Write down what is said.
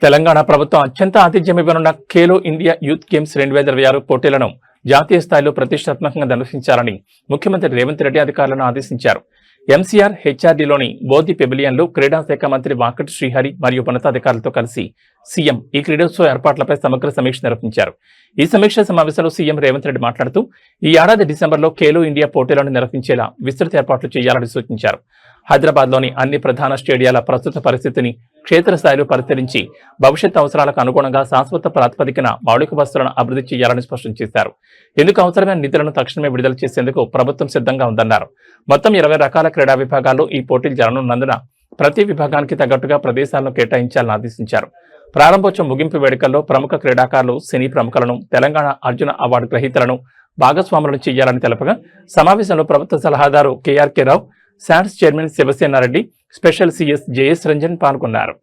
తెలంగాణ ప్రభుత్వం అత్యంత ఆతిథ్యమివ్వనున్న Khelo India youth games 2026 పోటీలను జాతీయ స్థాయిలో ప్రతిష్టాత్మకంగా నిర్వహించాలని ముఖ్యమంత్రి రేవంత్ రెడ్డి అధికారులను ఆదేశించారు. ఎంసీఆర్ హెచ్ఆర్డీలోని బోధి పెవిలియన్లో క్రీడా శాఖ మంత్రి వాకటి శ్రీహరి మరియు ఉన్నతాధికారులతో కలిసి సీఎం ఈ క్రీడోత్సవ ఏర్పాట్లపై సమగ్ర సమీక్ష నిర్వహించారు. ఈ సమీక్ష సమావేశంలో సీఎం రేవంత్ రెడ్డి మాట్లాడుతూ ఈ ఏడాది డిసెంబర్లో ఖేలో ఇండియా పోటీలను నిర్వహించేలా విస్తృత ఏర్పాట్లు చేయాలని సూచించారు. హైదరాబాద్లోని అన్ని ప్రధాన స్టేడియాల ప్రస్తుత పరిస్థితిని క్షేత్రస్థాయిలో పరిశీలించి భవిష్యత్ అవసరాలకు అనుగుణంగా శాశ్వత ప్రాతిపదికన మౌలిక వసతులను అభివృద్ధి చేయాలని స్పష్టం చేశారు. ఇందుకు అవసరమైన నిధులను తక్షణమే విడుదల చేసేందుకు ప్రభుత్వం సిద్ధంగా ఉందన్నారు. మొత్తం 20 రకాల క్రీడా విభాగాల్లో ఈ పోటీలు జరగనున్నందున ప్రతి విభాగానికి తగ్గట్టుగా ప్రదేశాలను కేటాయించాలని ఆదేశించారు. ప్రారంభోత్సవం ముగింపు వేడుకల్లో ప్రముఖ క్రీడాకారులు, సినీ ప్రముఖులను, తెలంగాణ అర్జున అవార్డు గ్రహీతలను భాగస్వాములను చేయాలని తెలపగా సమావేశంలో ప్రభుత్వ సలహాదారు KRK Rao, SATS chairman Sivasena Reddy, special CS JS Ranjan పాల్గొన్నారు.